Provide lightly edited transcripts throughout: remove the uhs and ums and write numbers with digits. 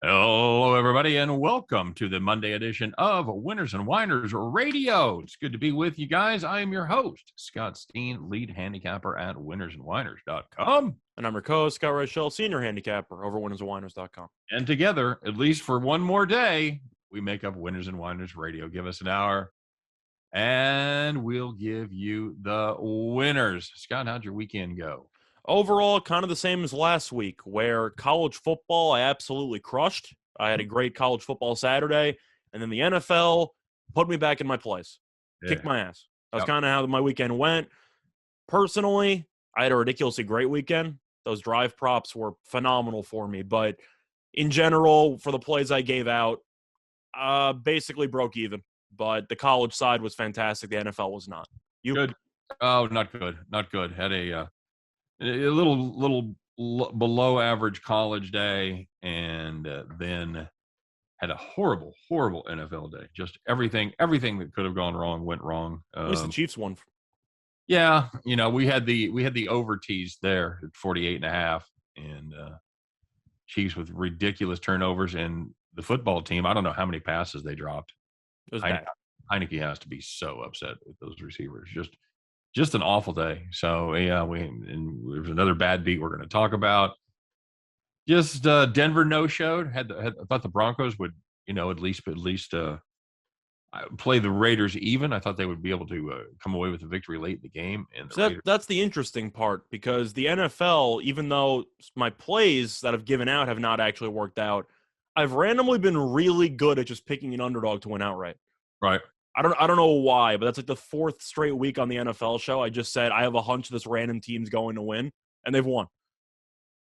Hello, everybody, and welcome to the Monday edition of Winners and Winers Radio. It's good to be with you guys. I am your host, Scott Steehn, lead handicapper at winnersandwiners.com. And I'm your co-host, Scott Reichel, senior handicapper over winnersandwiners.com. And together, at least for one more day, we make up Winners and Winers Radio. Give us an hour, and we'll give you the winners. Scott, how'd your weekend go? Overall, kind of the same as last week, where college football I absolutely crushed. I had a great college football Saturday, and then the NFL put me back in my place. Kicked my ass. That's kind of how my weekend went. Personally, I had a ridiculously great weekend. Those drive props were phenomenal for me, but in general, for the plays I gave out, basically broke even. But the college side was fantastic. The NFL was not. You? Good. Oh, not good. Not good. Had a little below average college day, and then had a horrible NFL day. Just everything that could have gone wrong went wrong. At least the Chiefs won. Yeah, we had the over tease there at 48.5, and Chiefs with ridiculous turnovers, and the football team, I don't know how many passes they dropped. It was bad. Heineke has to be so upset with those receivers. Just an awful day. So yeah, there's another bad beat we're going to talk about. Just Denver no-showed. I thought the Broncos would, at least play the Raiders even. I thought they would be able to come away with a victory late in the game. And that's the interesting part, because the NFL, even though my plays that I've given out have not actually worked out, I've randomly been really good at just picking an underdog to win outright. Right. I don't know why, but that's like the fourth straight week on the NFL show. I just said I have a hunch this random team's going to win, and they've won.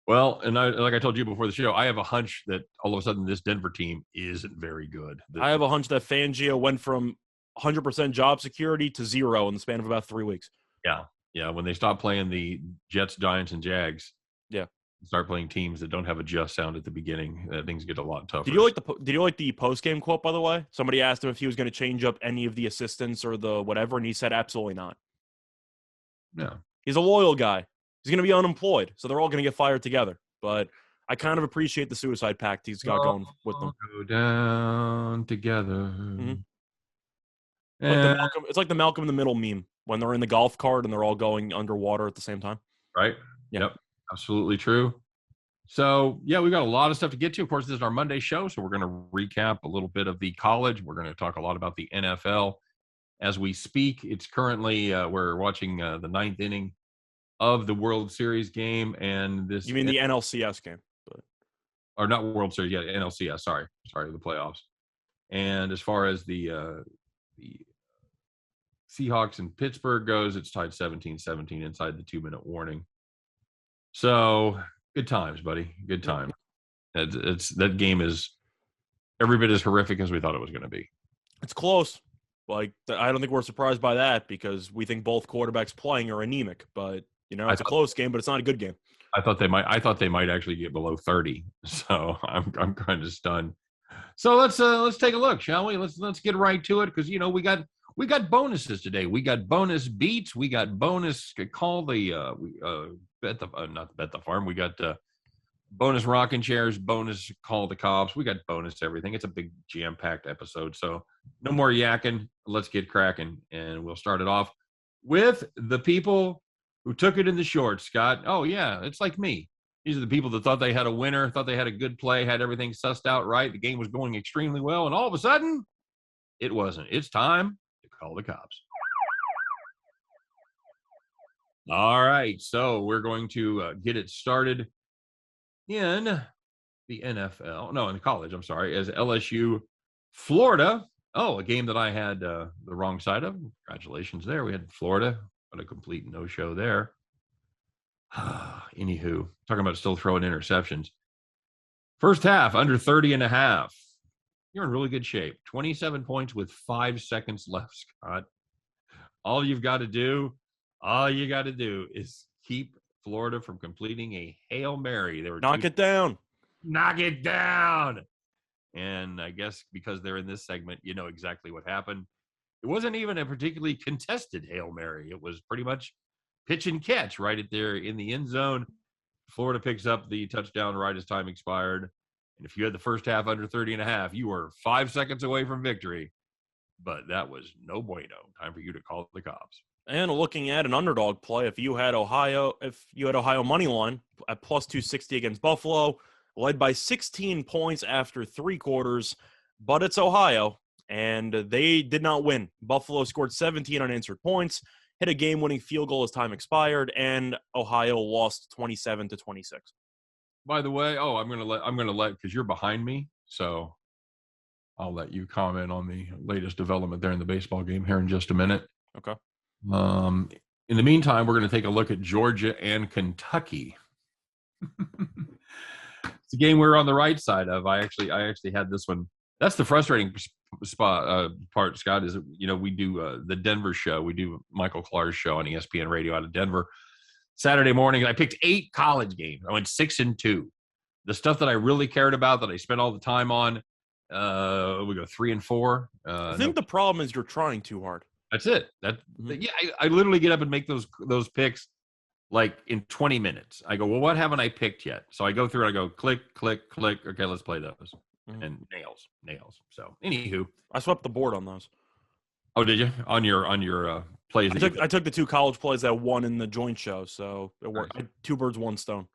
Well, and like I told you before the show, I have a hunch that all of a sudden this Denver team isn't very good. I have a hunch that Fangio went from 100% job security to zero in the span of about 3 weeks. Yeah. When they stop playing the Jets, Giants, and Jags, start playing teams that don't have a just sound at the beginning, things get a lot tougher. Did you like the post game quote, by the way? Somebody asked him if he was going to change up any of the assistants or the whatever, and he said absolutely not. No, he's a loyal guy. He's going to be unemployed, so they're all going to get fired together. But I kind of appreciate the suicide pact he's got going with them. Go down together. Mm-hmm. It's like the Malcolm in the Middle meme when they're in the golf cart and they're all going underwater at the same time. Right. Yep. Absolutely true. So, yeah, we've got a lot of stuff to get to. Of course, this is our Monday show, so we're going to recap a little bit of the college. We're going to talk a lot about the NFL as we speak. It's currently we're watching the ninth inning of the World Series game, and this. You mean the NLCS game? Or not World Series? Yeah, NLCS. Sorry, the playoffs. And as far as the Seahawks in Pittsburgh goes, it's tied 17-17 inside the 2-minute warning. So good times, buddy. Good times. That game is every bit as horrific as we thought it was going to be. It's close. I don't think we're surprised by that, because we think both quarterbacks playing are anemic. But it's a close game, but it's not a good game. I thought they might actually get below 30. So I'm kind of stunned. So let's take a look, shall we? Let's get right to it, because we got bonuses today. We got bonus beats. We got bonus call the not bet the farm. We got bonus rocking chairs, bonus call the cops. We got bonus everything. It's a big jam-packed episode. So no more yakking. Let's get cracking, and we'll start it off with the people who took it in the short. Scott. Oh yeah, it's like me. These are the people that thought they had a winner, thought they had a good play, had everything sussed out right. The game was going extremely well, and all of a sudden, it wasn't. It's time to call the cops. All right, so we're going to get it started in the NFL. No, in college, I'm sorry, as LSU, Florida. Oh, a game that I had the wrong side of. Congratulations there. We had Florida. What a complete no-show there. Anywho, talking about still throwing interceptions. First half, under 30.5. You're in really good shape. 27 points with 5 seconds left, Scott. All you got to do is keep Florida from completing a Hail Mary. Knock it down. Knock it down. And I guess because they're in this segment, you know exactly what happened. It wasn't even a particularly contested Hail Mary. It was pretty much pitch and catch right at there in the end zone. Florida picks up the touchdown right as time expired. And if you had the first half under 30.5, you were 5 seconds away from victory. But that was no bueno. Time for you to call the cops. And looking at an underdog play, if you had Ohio money line at plus 260 against Buffalo, led by 16 points after 3 quarters, but it's Ohio, and they did not win. Buffalo scored 17 unanswered points, hit a game-winning field goal as time expired, and Ohio lost 27-26. By the way, I'm gonna let because you're behind me, so I'll let you comment on the latest development there in the baseball game here in just a minute. Okay. In the meantime, we're going to take a look at Georgia and Kentucky. It's a game we're on the right side of. I actually had this one. That's the frustrating part, Scott, is, we do the Denver show. We do Michael Clark's show on ESPN Radio out of Denver Saturday morning. I picked 8 college games. I went 6-2. The stuff that I really cared about, that I spent all the time on, we go 3-4. I think the problem is you're trying too hard. That's it. I literally get up and make those picks like in 20 minutes. I go, well, what haven't I picked yet? So I go through and I go click, click, click. Okay, let's play those. And nails. So anywho, I swept the board on those. Oh, did you on your plays? I took the 2 college plays that won in the joint show, so it worked. Nice. 2 birds, 1 stone.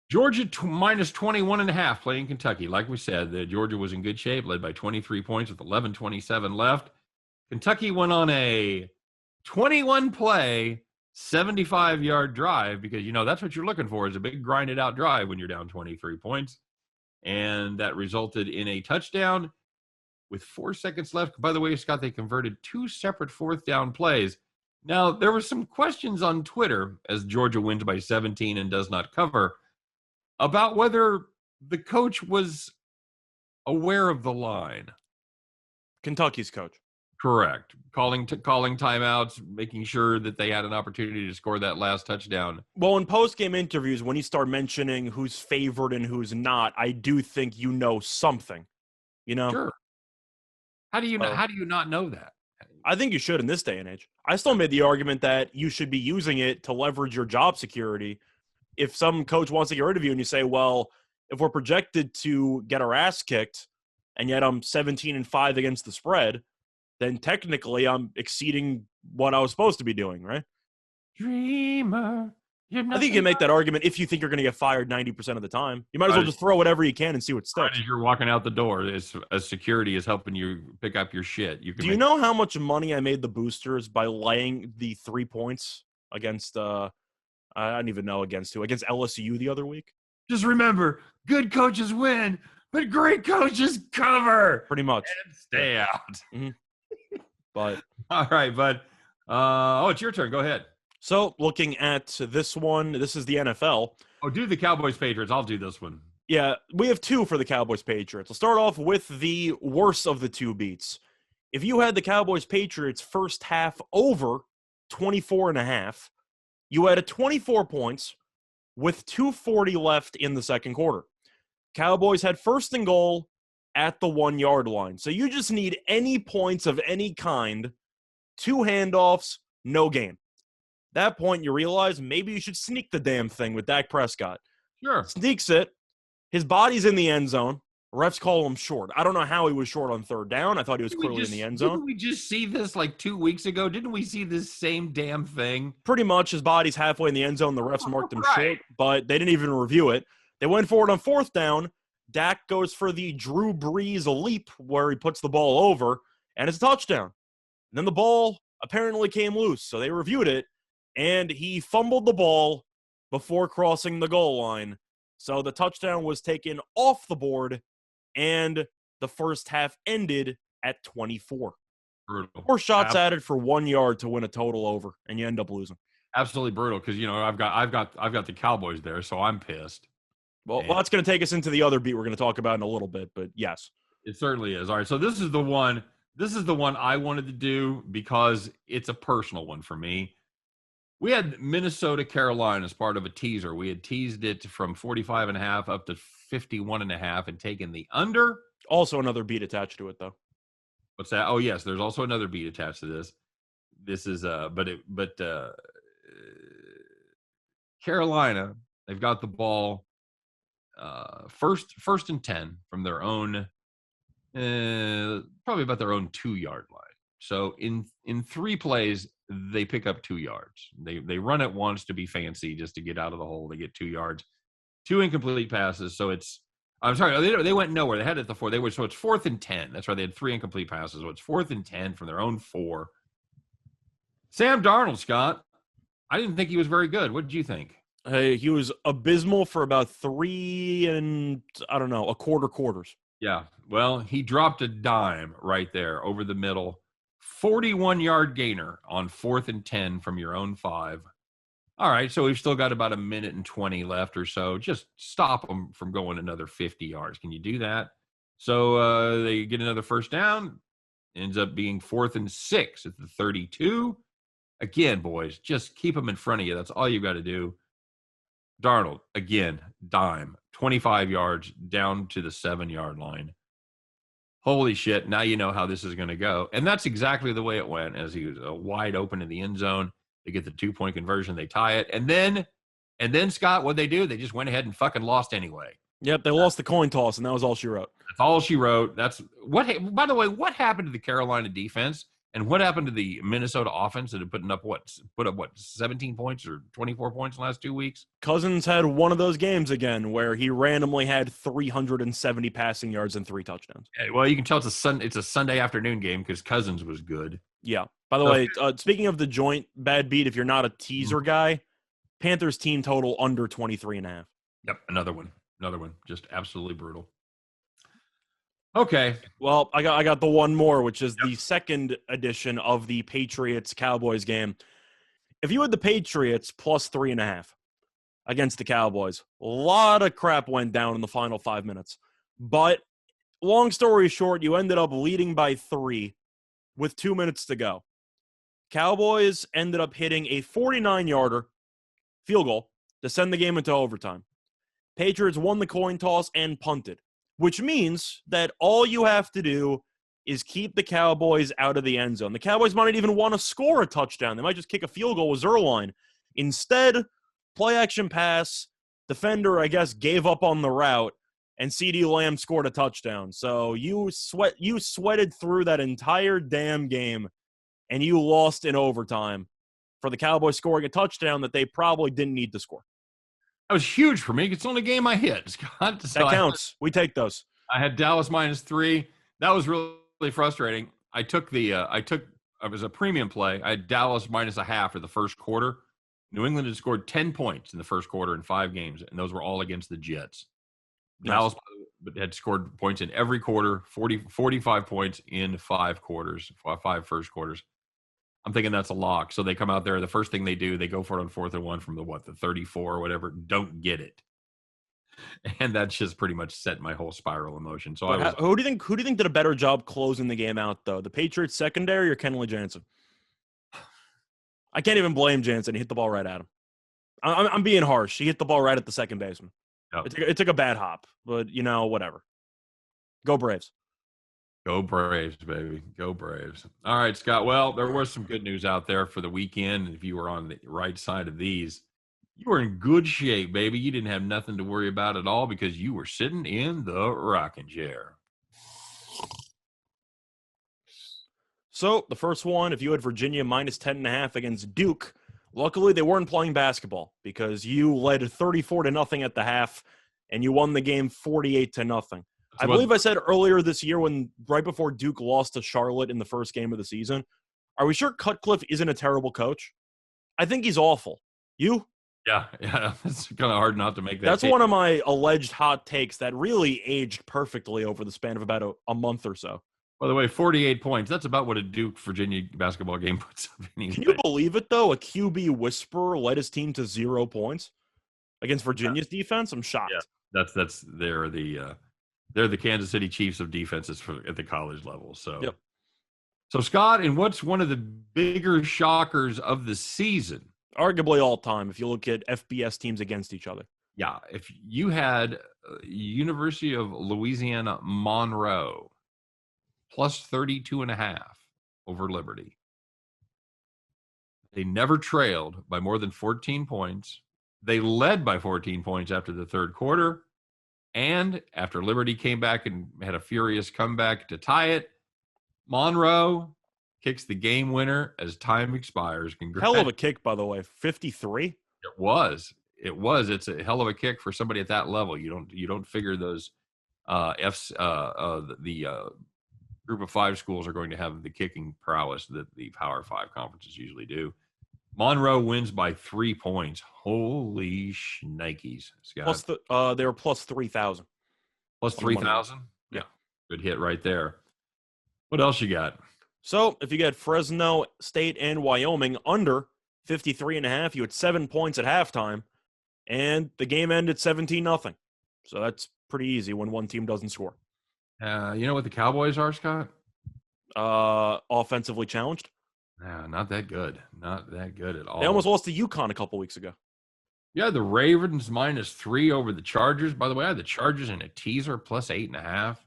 Georgia minus 21.5 playing Kentucky. Like we said, Georgia was in good shape, led by 23 points with 11:27 left. Kentucky went on a 21-play, 75-yard drive because, that's what you're looking for, is a big grinded out drive when you're down 23 points. And that resulted in a touchdown with 4 seconds left. By the way, Scott, they converted 2 separate 4th down plays. Now, there were some questions on Twitter as Georgia wins by 17 and does not cover about whether the coach was aware of the line. Kentucky's coach. Correct. Calling timeouts, making sure that they had an opportunity to score that last touchdown. Well, in post-game interviews, when you start mentioning who's favored and who's not, I do think something. Sure. How do you not know that? I think you should in this day and age. I still made the argument that you should be using it to leverage your job security. If some coach wants to get rid of you and you say, well, if we're projected to get our ass kicked and yet I'm 17-5 against the spread, then technically I'm exceeding what I was supposed to be doing, right? Dreamer. I think you can make that argument if you think you're going to get fired 90% of the time. You might as well just throw whatever you can and see what sticks. Right as you're walking out the door, as security is helping you pick up your shit. Do you know how much money I made the boosters by laying the 3 points against I don't even know against who, against LSU the other week? Just remember, good coaches win, but great coaches cover. Pretty much. And stay out. Mm-hmm. But all right, bud. It's your turn. Go ahead. So looking at this one, this is the NFL. Oh, do the Cowboys-Patriots. I'll do this one. Yeah, we have 2 for the Cowboys-Patriots. We'll start off with the worst of the 2 beats. If you had the Cowboys-Patriots first half over 24.5, you had a 24 points with 2:40 left in the second quarter. Cowboys had 1st and goal at the 1-yard line. So you just need any points of any kind, 2 handoffs, no game. That point, you realize maybe you should sneak the damn thing with Dak Prescott. Sure. Sneaks it. His body's in the end zone. Refs call him short. I don't know how he was short on 3rd down. I thought he was clearly in the end zone. Didn't we just see this like 2 weeks ago? Didn't we see this same damn thing? Pretty much. His body's halfway in the end zone. The refs marked him short, but they didn't even review it. They went forward on 4th down. Dak goes for the Drew Brees leap where he puts the ball over, and it's a touchdown. And then the ball apparently came loose, so they reviewed it, and he fumbled the ball before crossing the goal line. So the touchdown was taken off the board, and the first half ended at 24. Brutal. 4 shots added for 1 yard to win a total over, and you end up losing. Absolutely brutal because I've got the Cowboys there, so I'm pissed. Well, that's going to take us into the other beat we're going to talk about in a little bit, but yes. It certainly is. All right, so this is the one I wanted to do because it's a personal one for me. We had Minnesota, Carolina as part of a teaser. We had teased it from 45.5 up to 51.5 and taken the under. Also another beat attached to it, though. What's that? Oh, yes, there's also another beat attached to this. This is Carolina, they've got the ball. first and 10 from their own, probably about their own 2-yard line. So in 3 plays, they pick up 2 yards. They run it once to be fancy, just to get out of the hole. They get 2 yards, 2 incomplete passes. So I'm sorry, they went nowhere. They had it at the 4. So it's 4th and 10. That's right. They had 3 incomplete passes. So it's 4th and 10 from their own 4. Sam Darnold, Scott, I didn't think he was very good. What did you think? He was abysmal for about 3 1/4 quarters. Yeah. Well, he dropped a dime right there over the middle. 41-yard gainer on 4th and 10 from your own 5. All right, so we've still got about a minute and 20 left or so. Just stop them from going another 50 yards. Can you do that? So they get another first down. Ends up being 4th and 6 at the 32. Again, boys, just keep them in front of you. That's all you've got to do. Darnold, again, dime, 25 yards down to the 7-yard line. Holy shit, now you know how this is going to go. And that's exactly the way it went, as he was wide open in the end zone. They get the 2-point conversion, they tie it. And then Scott, what'd they do? They just went ahead and fucking lost anyway. Yep, they lost the coin toss, and that was all she wrote. That's all she wrote. By the way, what happened to the Carolina defense? And what happened to the Minnesota offense that had put up 17 points or 24 points in the last 2 weeks? Cousins had one of those games again where he randomly had 370 passing yards and 3 touchdowns. Well, you can tell it's a Sunday afternoon game because Cousins was good. Yeah. By the way, speaking of the joint bad beat, if you're not a teaser guy, Panthers team total under 23.5. Yep, another one. Just absolutely brutal. Okay. Well, I got the one more, which is the second edition of the Patriots-Cowboys game. If you had the Patriots plus 3.5 against the Cowboys, a lot of crap went down in the final 5 minutes. But long story short, you ended up leading by 3 with 2 minutes to go. Cowboys ended up hitting a 49-yarder field goal to send the game into overtime. Patriots won the coin toss and punted, which means that all you have to do is keep the Cowboys out of the end zone. The Cowboys might not even want to score a touchdown. They might just kick a field goal with Zerline. Instead, play action pass, defender, I guess, gave up on the route, and CeeDee Lamb scored a touchdown. So you sweated through that entire damn game, and you lost in overtime for the Cowboys scoring a touchdown that they probably didn't need to score. That was huge for me. It's the only game I hit, Scott. So that counts. We take those. I had Dallas -3. That was really frustrating. It was a premium play. I had Dallas -0.5 for the first quarter. New England had scored 10 points in the first quarter in 5 games, and those were all against the Jets. Nice. Dallas had scored points in every quarter, 45 points in 5 quarters, 5 first quarters. I'm thinking that's a lock. So they come out there. The first thing they do, they go for it on 4th and 1 from the 34 or whatever. Don't get it. And that's just pretty much set my whole spiral of motion. So who do you think did a better job closing the game out, though? The Patriots secondary or Kenley Jansen? I can't even blame Jansen. He hit the ball right at him. I'm being harsh. He hit the ball right at the second baseman. Yep. It took a bad hop, but, whatever. Go Braves. Go Braves, baby. Go Braves. All right, Scott. Well, there was some good news out there for the weekend. If you were on the right side of these, you were in good shape, baby. You didn't have nothing to worry about at all because you were sitting in the rocking chair. So the first one, if you had Virginia -10.5 against Duke, luckily they weren't playing basketball because you led 34-0 at the half and you won the game 48-0. I believe I said earlier this year right before Duke lost to Charlotte in the first game of the season, are we sure Cutcliffe isn't a terrible coach? I think he's awful. You? Yeah. It's kind of hard not to make that. That's one of my alleged hot takes that really aged perfectly over the span of about a month or so. By the way, 48 points. That's about what a Duke-Virginia basketball game puts up anyway. Can you believe it, though? A QB whisperer led his team to 0 points against Virginia's defense? I'm shocked. Yeah, they're the Kansas City Chiefs of defenses at the college level. So, yep. So Scott, and what's one of the bigger shockers of the season? Arguably all time, if you look at FBS teams against each other. Yeah, if you had University of Louisiana Monroe plus 32.5 over Liberty. They never trailed by more than 14 points. They led by 14 points after the third quarter. And after Liberty came back and had a furious comeback to tie it, Monroe kicks the game winner as time expires. Hell of a kick, by the way. 53. It was. It was. It's a hell of a kick for somebody at that level. You don't figure those the group of 5 schools are going to have the kicking prowess that the Power 5 conferences usually do. Monroe wins by 3 points. Holy shnikes, Scott. Plus they were plus 3,000. Plus 3,000? Yeah. Good hit right there. What else you got? So if you get Fresno State and Wyoming under 53.5, you had 7 points at halftime, and the game ended 17-0. So that's pretty easy when one team doesn't score. You know what the Cowboys are, Scott? Offensively challenged. Nah, not that good. Not that good at all. They almost lost to UConn a couple weeks ago. Yeah, the Ravens -3 over the Chargers. By the way, I had the Chargers in a teaser plus 8.5.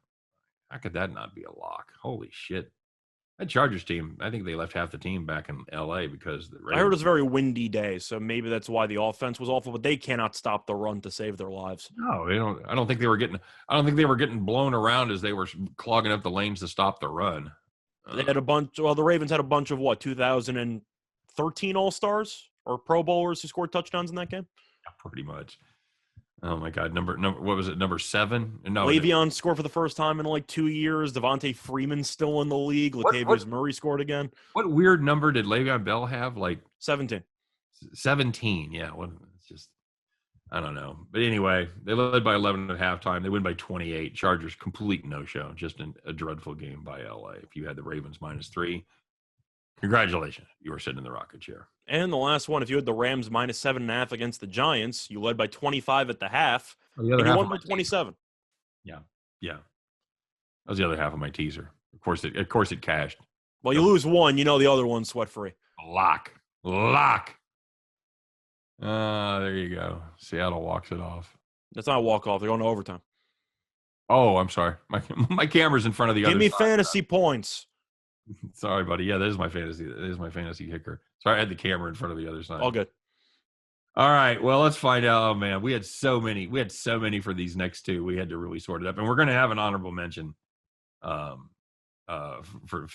How could that not be a lock? Holy shit. That Chargers team, I think they left half the team back in LA because the Ravens, I heard it was a very windy day, so maybe that's why the offense was awful, but they cannot stop the run to save their lives. No, they don't. I don't think they were getting blown around as they were clogging up the lanes to stop the run. They had the Ravens had a bunch of 2013 All-Stars or Pro Bowlers who scored touchdowns in that game? Pretty much. Oh my God, number what was it? Number 7? No, Le'Veon scored for the first time in like 2 years. Devontae Freeman's still in the league. Latavius Murray scored again. What weird number did Le'Veon Bell have? Like 17. 17, yeah. Well, it's just, I don't know. But anyway, they led by 11 at halftime. They win by 28. Chargers, complete no-show. Just a dreadful game by LA. If you had the Ravens -3, congratulations. You were sitting in the rocket chair. And the last one, if you had the Rams -7.5 against the Giants, you led by 25 at the half, and you won by 27. Yeah. That was the other half of my teaser. Of course it cashed. Well, you lose one, you know the other one's sweat-free. Lock. There you go. Seattle walks it off. That's not a walk-off. They're going to overtime. Oh, I'm sorry. My camera's in front of the other Give me side. fantasy points. Sorry, buddy. Yeah, that is my fantasy kicker. Sorry, I had the camera in front of the other side. All good. All right. Well, let's find out. Oh man, we had so many for these next two. We had to really sort it up, and we're going to have an honorable mention, for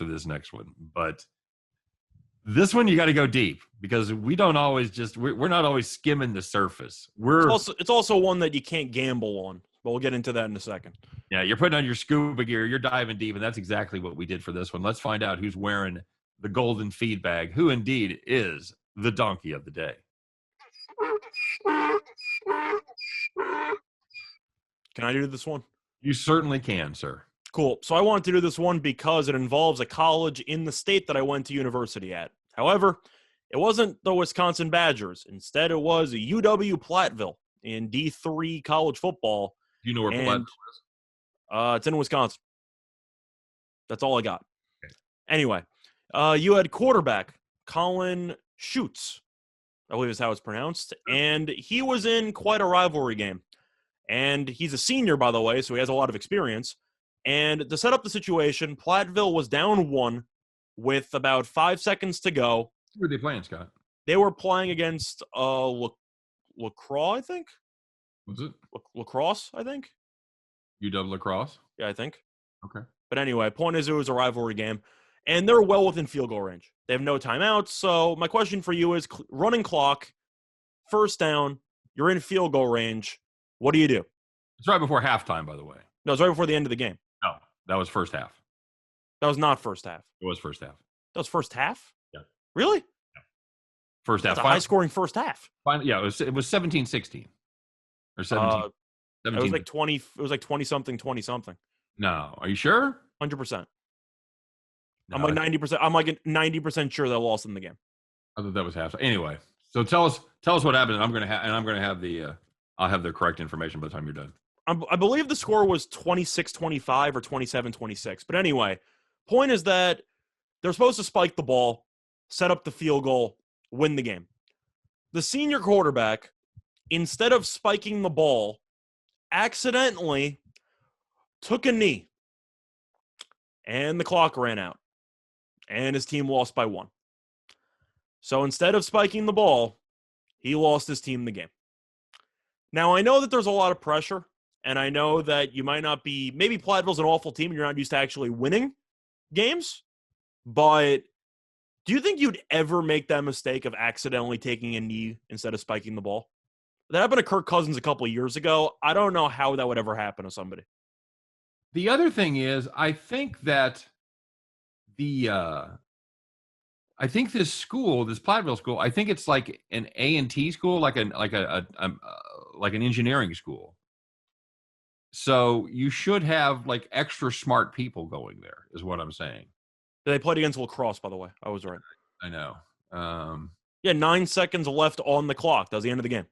this next one. But this one you got to go deep because we don't always we're not always skimming the surface. It's also one that you can't gamble on. But we'll get into that in a second. Yeah, you're putting on your scuba gear. You're diving deep, and that's exactly what we did for this one. Let's find out who's wearing the golden feed bag, who indeed is the donkey of the day. Can I do this one? You certainly can, sir. Cool. So I wanted to do this one because it involves a college in the state that I went to university at. However, it wasn't the Wisconsin Badgers. Instead, it was UW Platteville in D3 college football. Do you know where Platteville is? It's in Wisconsin. That's all I got. Okay. Anyway, you had quarterback Colin Schutz, I believe is how it's pronounced, and he was in quite a rivalry game. And he's a senior, by the way, so he has a lot of experience. And to set up the situation, Platteville was down 1 with about 5 seconds to go. Who were they playing, Scott? They were playing against Lacroix, I think. Was it? Lacrosse, I think. UW Lacrosse? Yeah, I think. Okay. But anyway, point is it was a rivalry game, and they're well within field goal range. They have no timeouts, so my question for you is running clock, first down, you're in field goal range. What do you do? It's right before halftime, by the way. No, it's right before the end of the game. No, that was first half. That was not first half. It was first half. That was first half? Yeah. Really? Yeah. First half. That's a high-scoring first half. Yeah, it was 17-16. Or 17. 17. It was like 20. It was like 20-something, 20-something. No, are you sure? 100%. No, I'm like 90%. I'm like 90% sure they lost in the game. I thought that was half. Anyway, so tell us what happened. And I'm gonna have I'll have the correct information by the time you're done. I believe the score was 26-25 or 27-26. But anyway, point is that they're supposed to spike the ball, set up the field goal, win the game. The senior quarterback, instead of spiking the ball, accidentally took a knee. And the clock ran out. And his team lost by 1. So instead of spiking the ball, he lost his team the game. Now, I know that there's a lot of pressure And I know that you might not be, maybe Platteville's an awful team and you're not used to actually winning games. But do you think you'd ever make that mistake of accidentally taking a knee instead of spiking the ball? That happened to Kirk Cousins a couple of years ago. I don't know how that would ever happen to somebody. The other thing is, I think that I think this school, this Platteville school, I think it's like an A&T school, like an engineering school. So you should have like extra smart people going there, is what I'm saying. They played against Lacrosse, by the way. I was right. I know. Yeah, 9 seconds left on the clock. That was the end of the game.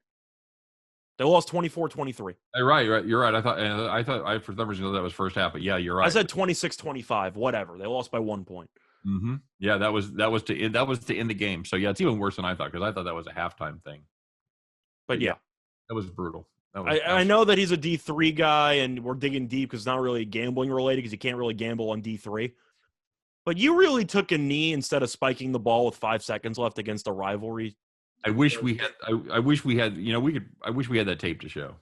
They lost 24-23. You're right. You're right. I thought for some reason that was first half, but yeah, you're right. I said 26-25. Whatever. They lost by 1 point. Mm-hmm. Yeah, that was to end the game. So yeah, it's even worse than I thought because I thought that was a halftime thing. But yeah, that was brutal. I know that he's a D3 guy, and we're digging deep because it's not really gambling related because you can't really gamble on D3. But you really took a knee instead of spiking the ball with 5 seconds left against a rivalry. I wish we had. I wish we had. You know, we could. I wish we had that tape to show.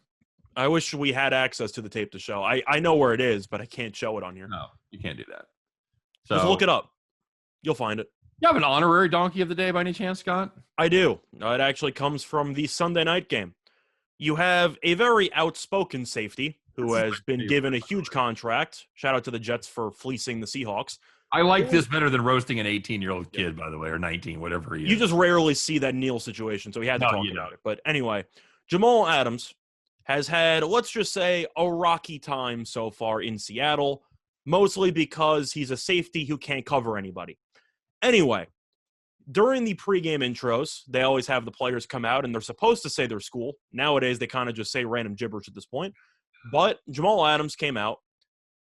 I wish we had access to the tape to show. I know where it is, but I can't show it on here. No, you can't do that. So just look it up. You'll find it. You have an honorary donkey of the day by any chance, Scott? I do. It actually comes from the Sunday night game. You have a very outspoken safety who has been given a huge contract. Shout out to the Jets for fleecing the Seahawks. I like this better than roasting an 18-year-old kid, by the way, or 19, whatever he is. You just rarely see that Neil situation, so he had to talk about it. But anyway, Jamal Adams has had, let's just say, a rocky time so far in Seattle, mostly because he's a safety who can't cover anybody. Anyway, during the pregame intros, they always have the players come out, and they're supposed to say their school. Nowadays, they kind of just say random gibberish at this point. But Jamal Adams came out,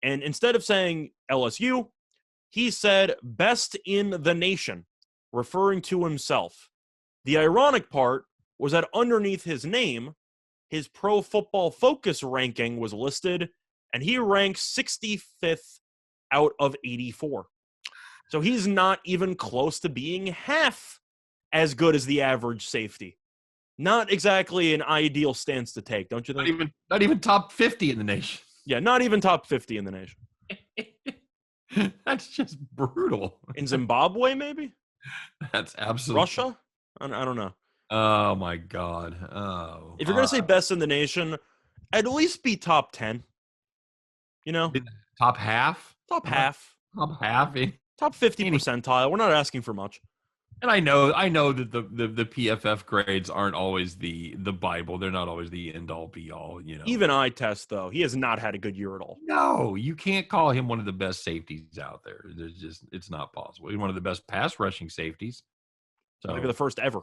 and instead of saying LSU, he said best in the nation, referring to himself. The ironic part was that underneath his name, his Pro Football Focus ranking was listed, and he ranks 65th out of 84. So he's not even close to being half as good as the average safety. Not exactly an ideal stance to take, don't you think? Not even top 50 in the nation. Yeah, not even top 50 in the nation. That's just brutal. In Zimbabwe, maybe? That's absolutely Russia? I don't know. Oh, my God. Oh. If you're going to say best in the nation, at least be top 10. You know? Top half? Top half. Top half? Top 50 percentile. We're not asking for much. And I know that the PFF grades aren't always the Bible. They're not always the end all be all, you know. Even eye test, though, he has not had a good year at all. No, you can't call him one of the best safeties out there. It's not possible. He's one of the best pass rushing safeties. So maybe the first ever.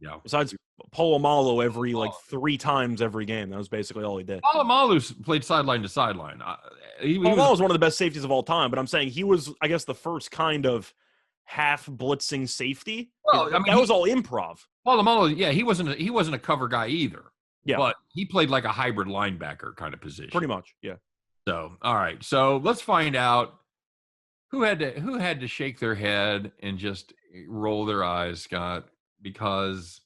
Yeah. Besides Polamalu every 3 times every game. That was basically all he did. Polamalu played sideline to sideline. Polamalu was one of the best safeties of all time, but I'm saying he was, I guess, the first kind of half blitzing safety. Well, I mean, that was all improv. Polamalu, yeah, he wasn't a cover guy either. Yeah, but he played like a hybrid linebacker kind of position. Pretty much, yeah. So, all right, so let's find out who had to shake their head and just roll their eyes, Scott, because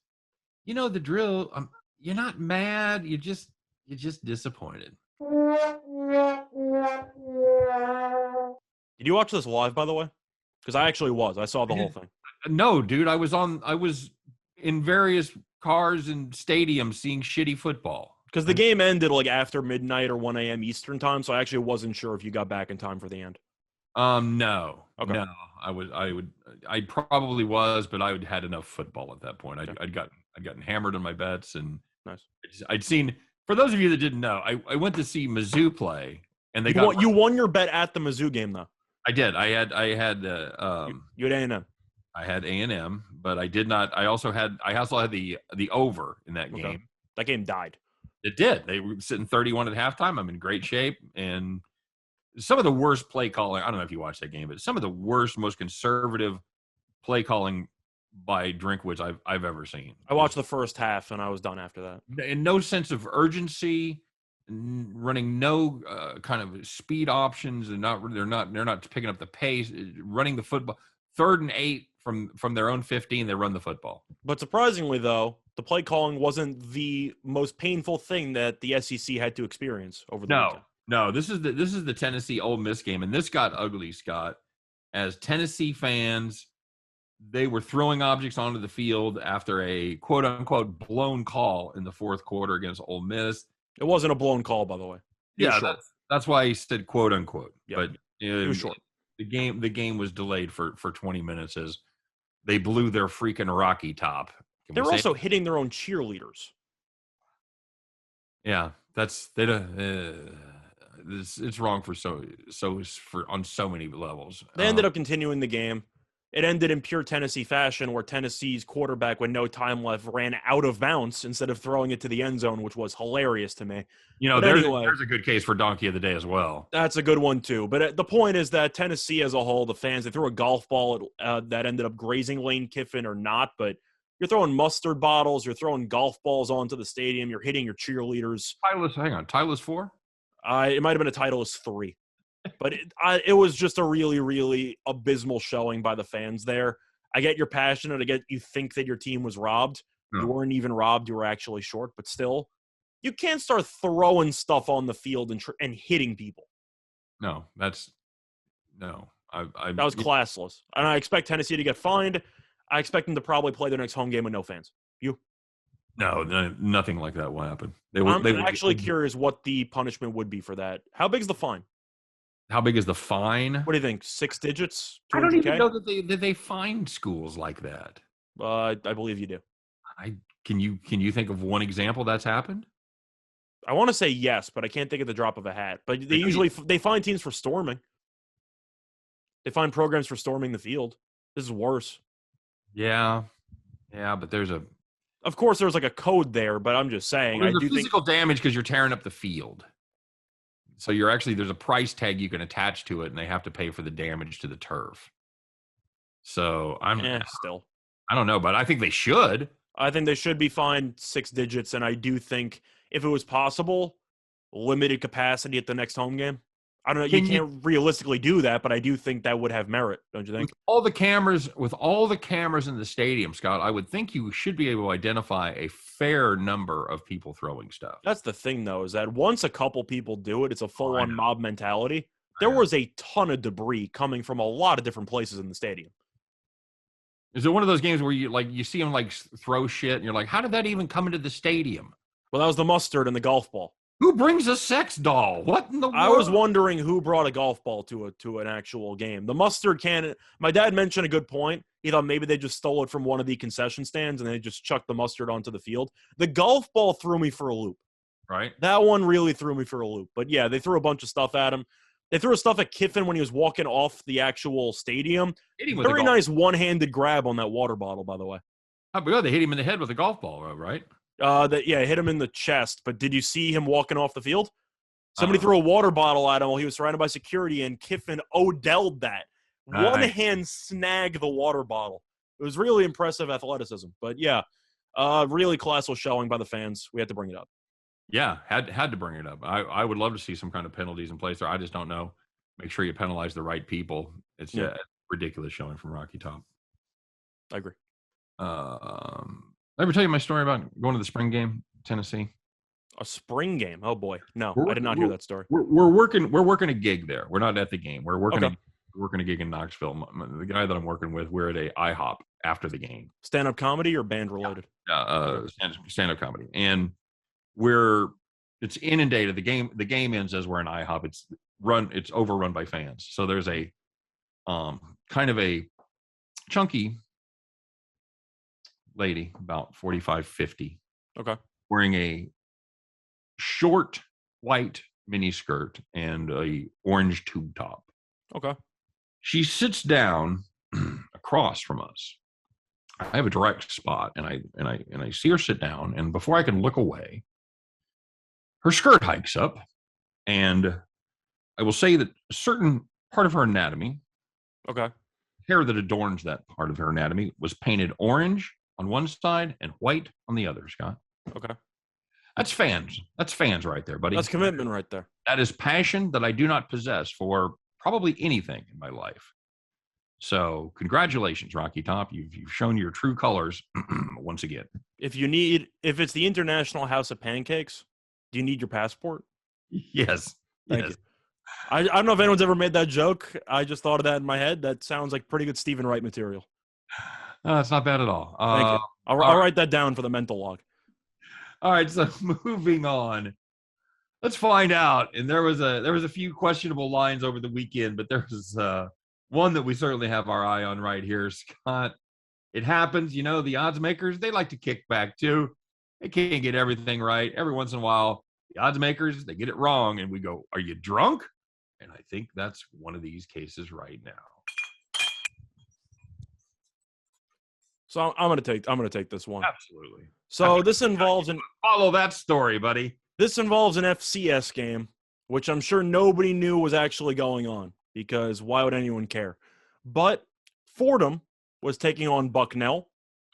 you know the drill. You're not mad. You're just disappointed. Did you watch this live, by the way? Because I actually was. I saw the whole thing. No, dude. I was in various cars and stadiums seeing shitty football. Because the game ended after midnight or 1 a.m. Eastern time, so I actually wasn't sure if you got back in time for the end. No. Okay. No. I probably was, but I had enough football at that point. Okay. I'd gotten hammered on my bets, and nice. I'd seen. For those of you that didn't know, I went to see Mizzou play, and you won your bet at the Mizzou game though. I did. I had you had A&M. I had A&M, but I did not. I also had the over in that game. That game died. It did. They were sitting 31 at halftime. I'm in great shape, and some of the worst play calling. I don't know if you watched that game, but some of the worst, most conservative play calling by Drinkwitz I've ever seen. I watched the first half, and I was done after that. And no sense of urgency, running no kind of speed options, and they're not picking up the pace, running the football. 3rd and 8 from their own 15, they run the football. But surprisingly, though, The play calling wasn't the most painful thing that the SEC had to experience over the weekend. No. This is the Tennessee Ole Miss game, and this got ugly, Scott. As Tennessee fans, they were throwing objects onto the field after a quote unquote blown call in the fourth quarter against Ole Miss. It wasn't a blown call, by the way. That's why he said quote unquote. Yep. But it was short. The game was delayed for 20 minutes as they blew their freaking Rocky top. They were also hitting their own cheerleaders. Yeah, it's wrong for on so many levels. They ended up continuing the game. It ended in pure Tennessee fashion, where Tennessee's quarterback, with no time left, ran out of bounds instead of throwing it to the end zone, which was hilarious to me. There's a good case for Donkey of the Day as well. That's a good one, too. But the point is that Tennessee as a whole, the fans, they threw a golf ball that ended up grazing Lane Kiffin or not, but you're throwing mustard bottles, you're throwing golf balls onto the stadium, you're hitting your cheerleaders. Titleist 4? It might have been a Titleist 3. But it was just a really, really abysmal showing by the fans there. I get you're passionate. I get you think that your team was robbed. No. You weren't even robbed. You were actually short. But still, you can't start throwing stuff on the field and hitting people. No, that was classless. And I expect Tennessee to get fined. I expect them to probably play their next home game with no fans. You? No, nothing like that will happen. I'm actually curious what the punishment would be for that. How big's the fine? How big is the fine? What do you think? 6 digits? I don't even know that they fine schools like that. I believe you do. Can you think of one example that's happened? I want to say yes, but I can't think of the drop of a hat. But they fine teams for storming. They fine programs for storming the field. This is worse. Yeah, but of course there's like a code there, but I'm just saying. There's physical damage because you're tearing up the field. So there's a price tag you can attach to it, and they have to pay for the damage to the turf. So I don't know, but I think they should. I think they should be fined 6 digits, and I do think if it was possible, limited capacity at the next home game. I don't know. You can't realistically do that, but I do think that would have merit, don't you think? With all the cameras in the stadium, Scott, I would think you should be able to identify a fair number of people throwing stuff. That's the thing, though, is that once a couple people do it, it's a full-on mob mentality. There was a ton of debris coming from a lot of different places in the stadium. Is it one of those games where you see them throw shit, and you're like, how did that even come into the stadium? Well, that was the mustard and the golf ball. Who brings a sex doll? What in the world? I was wondering who brought a golf ball to an actual game. The mustard cannon. My dad mentioned a good point. He thought maybe they just stole it from one of the concession stands and they just chucked the mustard onto the field. The golf ball threw me for a loop. Right. That one really threw me for a loop. But yeah, they threw a bunch of stuff at him. They threw stuff at Kiffin when he was walking off the actual stadium. Very nice one-handed grab on that water bottle, by the way. How good? They hit him in the head with a golf ball, right? Hit him in the chest. But did you see him walking off the field? Somebody threw a water bottle at him while he was surrounded by security, and Kiffin Odell'd that. One hand snagged the water bottle. It was really impressive athleticism. But yeah, really classful showing by the fans. We had to bring it up. Yeah, had to bring it up. I would love to see some kind of penalties in place there. I just don't know. Make sure you penalize the right people. It's ridiculous showing from Rocky Top. I agree. I ever tell you my story about going to the spring game, Tennessee? A spring game? Oh boy, no, I did not hear that story. We're working a gig there. We're not at the game. We're working a gig in Knoxville. The guy that I'm working with, we're at a IHOP after the game. Stand-up comedy or band related? Stand-up comedy, and it's inundated. The game ends as we're in IHOP. It's overrun by fans. So there's a kind of a chunky lady, about 45, 50. Okay. Wearing a short white mini skirt and a orange tube top. Okay. She sits down across from us. I have a direct spot, and I see her sit down, and before I can look away, her skirt hikes up, and I will say that a certain part of her anatomy, hair that adorns that part of her anatomy, was painted orange on one side and white on the other, Scott. Okay. That's fans. That's fans right there, buddy. That's commitment right there. That is passion that I do not possess for probably anything in my life. So congratulations, Rocky Top. You've shown your true colors once again. If it's the International House of Pancakes, do you need your passport? Yes. Thank you. I don't know if anyone's ever made that joke. I just thought of that in my head. That sounds like pretty good Stephen Wright material. It's not bad at all. Thank you. I'll write that down for the mental log. All right, so moving on. Let's find out. And there was a few questionable lines over the weekend, but there was one that we certainly have our eye on right here, Scott. It happens, the odds makers, they like to kick back too. They can't get everything right. Every once in a while, the odds makers, they get it wrong, and we go, "Are you drunk?" And I think that's one of these cases right now. So I'm gonna take this one. Absolutely. So this involves follow that story, buddy. This involves an FCS game, which I'm sure nobody knew was actually going on, because why would anyone care? But Fordham was taking on Bucknell,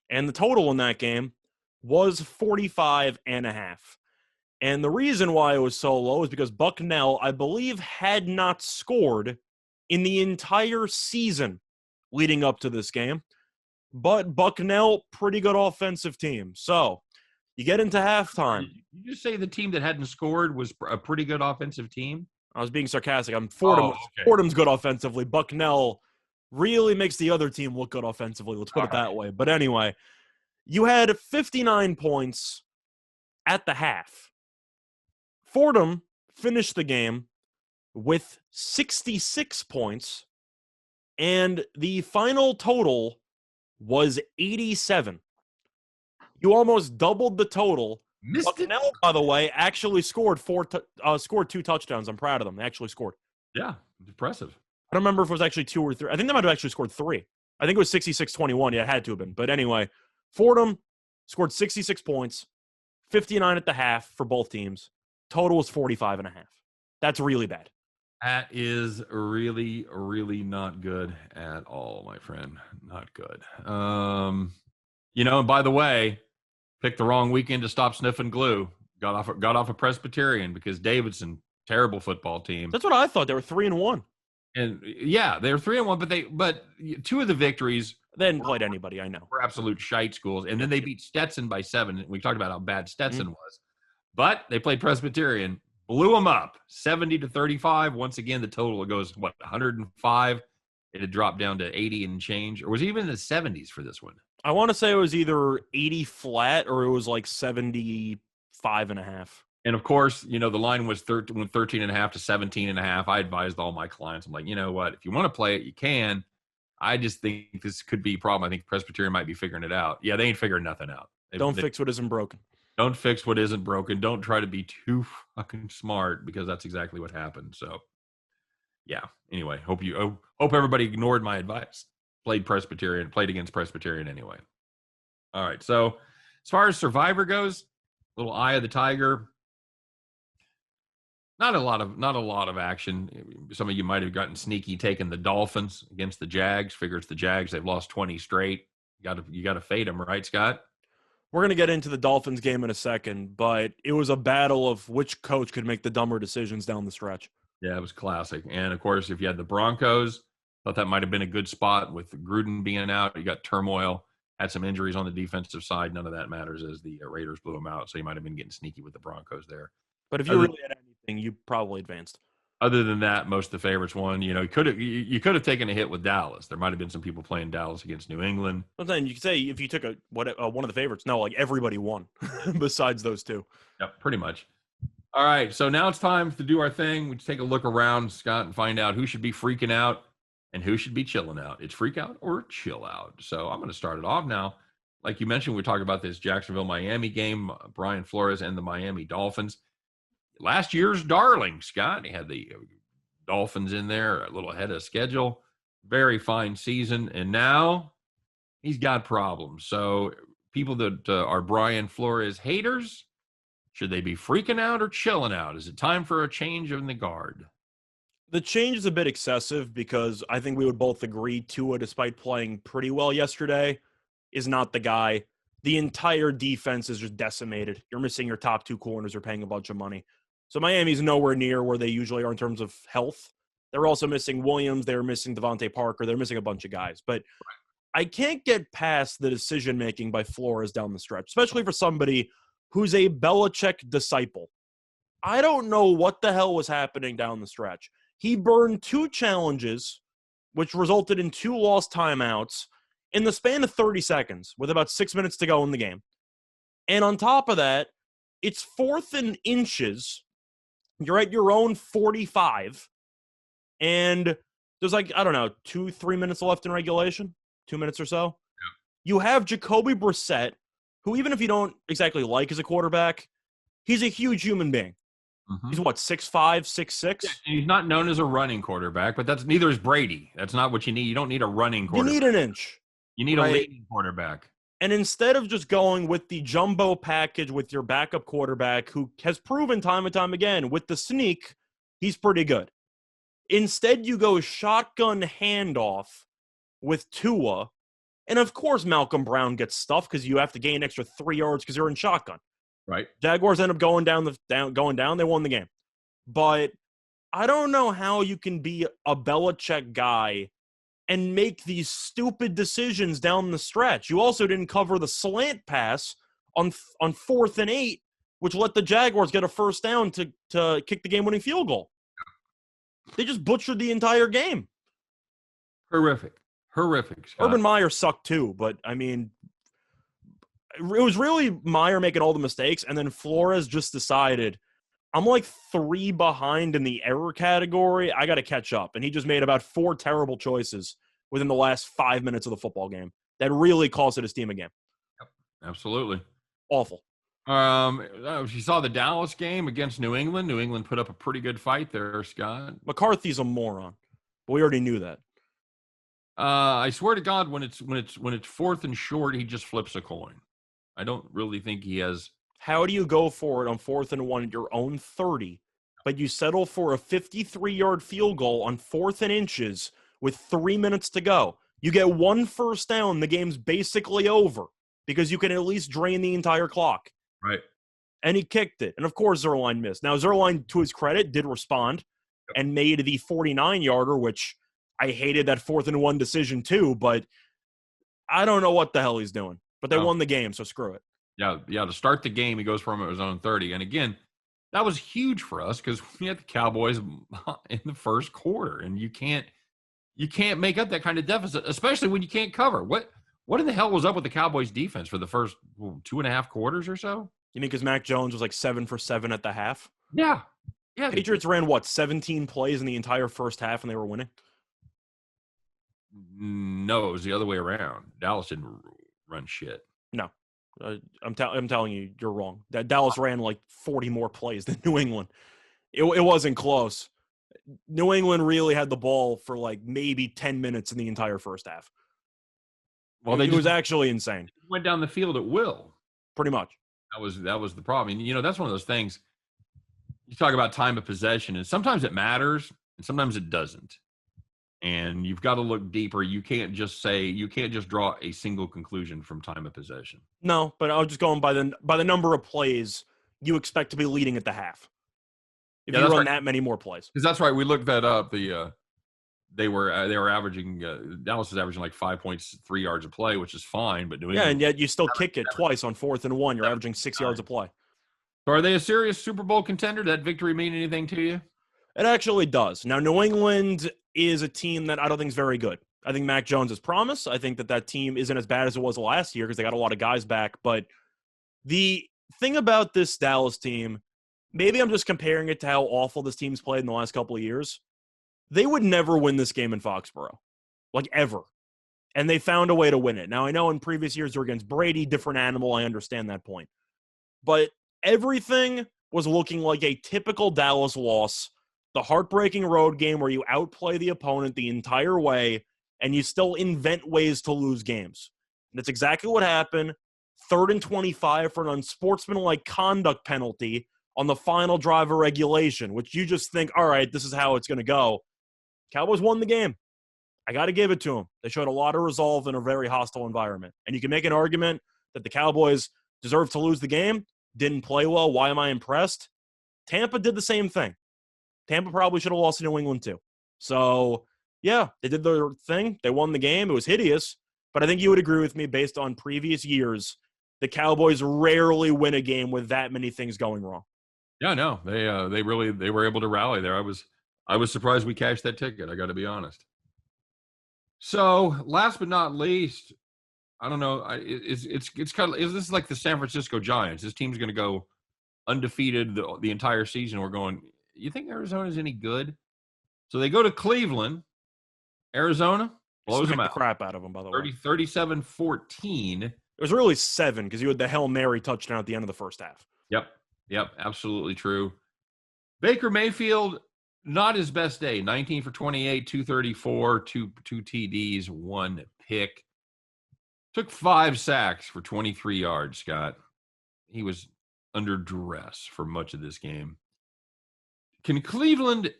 and the total in that game was 45.5. And the reason why it was so low is because Bucknell, I believe, had not scored in the entire season leading up to this game. But Bucknell, pretty good offensive team. So you get into halftime. You just say the team that hadn't scored was a pretty good offensive team? I was being sarcastic. Fordham's good offensively. Bucknell really makes the other team look good offensively. Let's put it that way. But anyway, you had 59 points at the half. Fordham finished the game with 66 points, and the final total was 87. You almost doubled the total. Bucknell, by the way, actually scored two touchdowns. I'm proud of them. They actually scored. Yeah, impressive. I don't remember if it was actually 2 or 3. I think they might have actually scored 3. I think it was 66-21. Yeah, it had to have been. But anyway, Fordham scored 66 points, 59 at the half for both teams. Total was 45.5. That's really bad. That is really, really not good at all, my friend. Not good. And by the way, picked the wrong weekend to stop sniffing glue. Got off a Presbyterian because Davidson, terrible football team. That's what I thought. They were 3-1. And yeah, they were 3-1, but two of the victories they hadn't played anybody, I know. Were absolute shite schools. And then they beat Stetson by 7. We talked about how bad Stetson was. But they played Presbyterian, blew them up 70-35. Once again, the total goes 105. It had dropped down to 80 and change, or was it even in the 70s for this one? I want to say it was either 80 flat or it was like 75.5. And of course, the line was 13.5 to 17.5. I advised all my clients, I'm like, you know what? If you want to play it, you can. I just think this could be a problem. I think Presbyterian might be figuring it out. Yeah, they ain't figuring nothing out. Don't fix what isn't broken. Don't fix what isn't broken. Don't try to be too fucking smart, because that's exactly what happened. So, yeah. Anyway, hope everybody ignored my advice. Played against Presbyterian anyway. All right. So, as far as Survivor goes, little Eye of the Tiger. Not a lot of action. Some of you might have gotten sneaky taking the Dolphins against the Jags. Figure it's the Jags. They've lost 20 straight. You got to fade them, right, Scott? We're going to get into the Dolphins game in a second, but it was a battle of which coach could make the dumber decisions down the stretch. Yeah, it was classic. And, of course, if you had the Broncos, thought that might have been a good spot with Gruden being out. You got turmoil, had some injuries on the defensive side. None of that matters as the Raiders blew them out, so you might have been getting sneaky with the Broncos there. But if you really had anything, you probably advanced. Other than that, most of the favorites won. You could have taken a hit with Dallas. There might have been some people playing Dallas against New England. Sometimes you could say if you took one of the favorites, no, like everybody won besides those two. Yep, pretty much. All right, so now it's time to do our thing. We take a look around, Scott, and find out who should be freaking out and who should be chilling out. It's freak out or chill out. So I'm going to start it off now. Like you mentioned, we're talking about this Jacksonville-Miami game, Brian Flores and the Miami Dolphins. Last year's darling, Scott. He had the Dolphins in there a little ahead of schedule. Very fine season. And now he's got problems. So people that are Brian Flores haters, should they be freaking out or chilling out? Is it time for a change in the guard? The change is a bit excessive because I think we would both agree Tua, despite playing pretty well yesterday, is not the guy. The entire defense is just decimated. You're missing your top 2 corners. You're paying a bunch of money. So Miami's nowhere near where they usually are in terms of health. They're also missing Williams. They're missing Devontae Parker. They're missing a bunch of guys. But I can't get past the decision-making by Flores down the stretch, especially for somebody who's a Belichick disciple. I don't know what the hell was happening down the stretch. He burned 2 challenges, which resulted in 2 lost timeouts in the span of 30 seconds with about 6 minutes to go in the game. And on top of that, it's 4th and inches. You're at your own 45. And there's 2-3 minutes left in regulation. 2 minutes or so. Yeah. You have Jacoby Brissett, who even if you don't exactly like as a quarterback, he's a huge human being. Mm-hmm. He's 6'5", 6'6". Yeah, he's not known as a running quarterback, but neither is Brady. That's not what you need. You don't need a running quarterback. You need an inch. You need a leading quarterback. And instead of just going with the jumbo package with your backup quarterback, who has proven time and time again with the sneak, he's pretty good. Instead, you go shotgun handoff with Tua. And of course, Malcolm Brown gets stuffed because you have to gain extra 3 yards because you're in shotgun. Right. Jaguars end up going down. They won the game. But I don't know how you can be a Belichick guy and make these stupid decisions down the stretch. You also didn't cover the slant pass on 4th and 8, which let the Jaguars get a first down to kick the game-winning field goal. They just butchered the entire game. Horrific. Scott. Urban Meyer sucked too, but I mean, it was really Meyer making all the mistakes, and then Flores just decided, I'm 3 behind in the error category. I got to catch up. And he just made about 4 terrible choices within the last 5 minutes of the football game that really costed his team a game. Yep, absolutely. Awful. If you saw the Dallas game against New England, New England put up a pretty good fight there, Scott. McCarthy's a moron, but we already knew that. I swear to God, when it's 4th and short, he just flips a coin. I don't really think he has. How do you go for it on 4th and 1 at your own 30, but you settle for a 53-yard field goal on 4th and inches with 3 minutes to go? You get 1 first down, the game's basically over because you can at least drain the entire clock. Right. And he kicked it. And of course, Zerline missed. Now, Zerline, to his credit, did respond and made the 49-yarder, which I hated that 4th and 1 decision too, but I don't know what the hell he's doing. But they won the game, so screw it. Yeah. To start the game, he goes from his own 30. And again, that was huge for us because we had the Cowboys in the first quarter, and you can't make up that kind of deficit, especially when you can't cover. What in the hell was up with the Cowboys defense for the first 2.5 quarters or so? You mean because Mac Jones was 7 for 7 at the half? Yeah. Patriots ran 17 plays in the entire first half, and they were winning. No, it was the other way around. Dallas didn't run shit. No. I'm telling you, you're wrong. That Dallas ran 40 more plays than New England. It wasn't close. New England really had the ball for maybe 10 minutes in the entire first half. Well, it was actually insane. Went down the field at will. Pretty much. That was the problem. And, that's one of those things. You talk about time of possession, and sometimes it matters, and sometimes it doesn't. And you've got to look deeper. You can't just draw a single conclusion from time of possession. No, but I was just going by the number of plays you expect to be leading at the half. If you run that many more plays. Because that's right. We looked that up. They were averaging Dallas was averaging 5.3 yards a play, which is fine. But and yet you still kick it twice on 4th and 1. You're averaging 6 yards a play. So are they a serious Super Bowl contender? Did that victory mean anything to you? It actually does. Now, New England is a team that I don't think is very good. I think Mac Jones is promise. I think that team isn't as bad as it was last year because they got a lot of guys back. But the thing about this Dallas team, maybe I'm just comparing it to how awful this team's played in the last couple of years. They would never win this game in Foxborough, ever. And they found a way to win it. Now, I know in previous years they're against Brady, different animal. I understand that point. But everything was looking like a typical Dallas loss. The heartbreaking road game where you outplay the opponent the entire way and you still invent ways to lose games. And that's exactly what happened. 3rd and 25 for an unsportsmanlike conduct penalty on the final drive of regulation, which you just think, all right, this is how it's going to go. Cowboys won the game. I got to give it to them. They showed a lot of resolve in a very hostile environment. And you can make an argument that the Cowboys deserved to lose the game, didn't play well. Why am I impressed? Tampa did the same thing. Tampa probably should have lost to New England too. So, yeah, they did their thing. They won the game. It was hideous. But I think you would agree with me based on previous years, the Cowboys rarely win a game with that many things going wrong. Yeah, no, they were able to rally there. I was surprised we cashed that ticket. I got to be honest. So, last but not least, I don't know. It's kind of is this like the San Francisco Giants? This team's going to go undefeated the entire season. We're going. You think Arizona's any good? So they go to Cleveland. Arizona blows them Smacked out. the crap out of them, by the way. 37-14. It was really 7 because you had the Hail Mary touchdown at the end of the first half. Yep, absolutely true. Baker Mayfield, not his best day. 19 for 28, 234, two TDs, 1 pick. Took 5 sacks for 23 yards, Scott. He was under duress for much of this game. Can Cleveland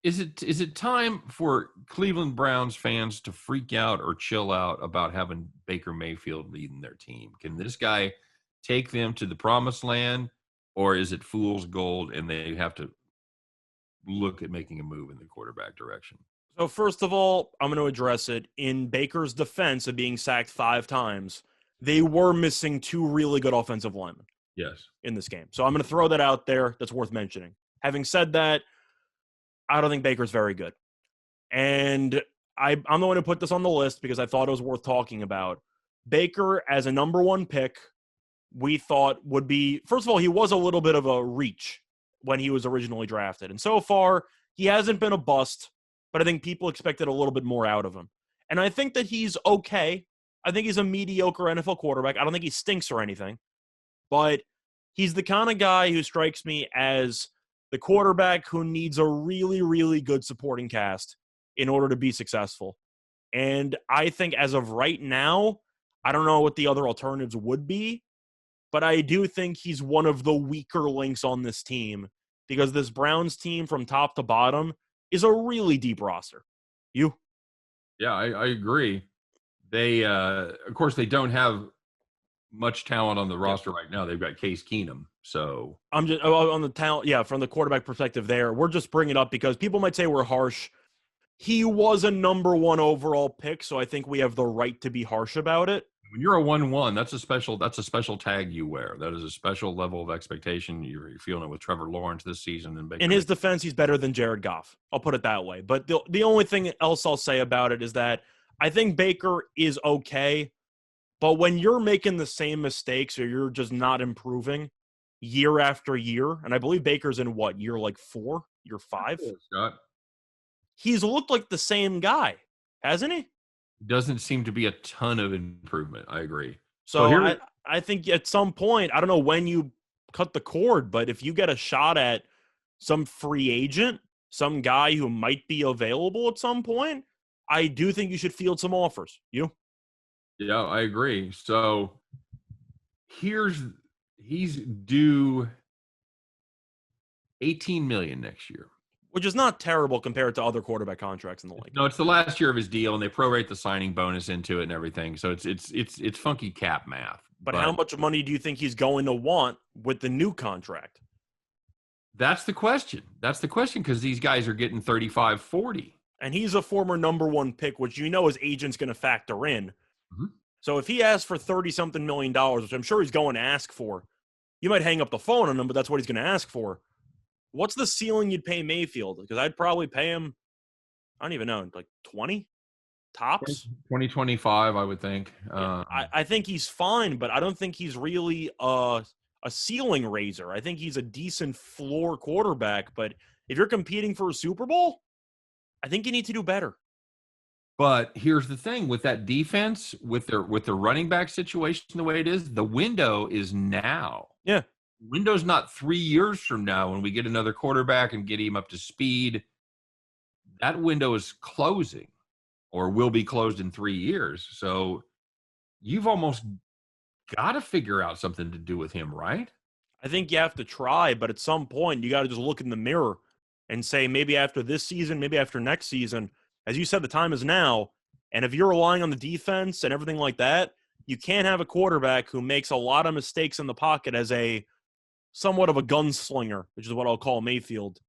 is it time for Cleveland Browns fans to freak out or chill out about having Baker Mayfield leading their team? Can this guy take them to the promised land, or is it fool's gold and they have to look at making a move in the quarterback direction? So first of all, I'm going to address it. In Baker's defense of being sacked 5 times, they were missing 2 really good offensive linemen. Yes. In this game. So I'm going to throw that out there. That's worth mentioning. Having said that, I don't think Baker's very good. And I'm the one who put this on the list because I thought it was worth talking about. Baker as a number 1 pick, we thought would be, first of all, he was a little bit of a reach when he was originally drafted. And so far, he hasn't been a bust, but I think people expected a little bit more out of him. And I think that he's okay. I think he's a mediocre NFL quarterback. I don't think he stinks or anything. But he's the kind of guy who strikes me as the quarterback who needs a really, really good supporting cast in order to be successful. And I think as of right now, I don't know what the other alternatives would be, but I do think he's one of the weaker links on this team because this Browns team from top to bottom is a really deep roster. You? Yeah, I agree. They, of course, they don't have much talent on the roster right now. They've got Case Keenum. So I'm just on the talent. Yeah, from the quarterback perspective there, we're just bringing it up because people might say we're harsh. He was a number 1 overall pick, so I think we have the right to be harsh about it. when you're a 1-1, that's a special tag you wear. That is a special level of expectation. You're feeling it with Trevor Lawrence this season. And in his defense, he's better than Jared Goff. I'll put it that way. But the only thing else I'll say about it is that I think Baker is okay. But when you're making the same mistakes or you're just not improving year after year, and I believe Baker's in what, year like 4, year 5? Scott. He's looked like the same guy, hasn't he? Doesn't seem to be a ton of improvement. I agree. So I think at some point, I don't know when you cut the cord, but if you get a shot at some free agent, some guy who might be available at some point, I do think you should field some offers. You? Yeah, I agree. So he's due $18 million next year, which is not terrible compared to other quarterback contracts in the league. No, it's the last year of his deal, and they prorate the signing bonus into it and everything. So it's funky cap math. But how much money do you think he's going to want with the new contract? That's the question. That's the question because these guys are getting 35, 40. And he's a former number 1 pick, which you know his agent's going to factor in. Mm-hmm. So if he asks for $30-something million, which I'm sure he's going to ask for, you might hang up the phone on him, but that's what he's going to ask for. What's the ceiling you'd pay Mayfield? Because I'd probably pay him, I don't even know, like 20 tops? 2025, I would think. Yeah, I think he's fine, but I don't think he's really a ceiling raiser. I think he's a decent floor quarterback, but if you're competing for a Super Bowl, I think you need to do better. But here's the thing with that defense, with the running back situation the way it is, the window is now. Yeah. Window's not 3 years from now when we get another quarterback and get him up to speed. That window is closing or will be closed in 3 years. So you've almost got to figure out something to do with him, right? I think you have to try, but at some point you got to just look in the mirror and say maybe after this season, maybe after next season, as you said, the time is now. And if you're relying on the defense and everything like that, you can't have a quarterback who makes a lot of mistakes in the pocket as a somewhat of a gunslinger, which is what I'll call Mayfield.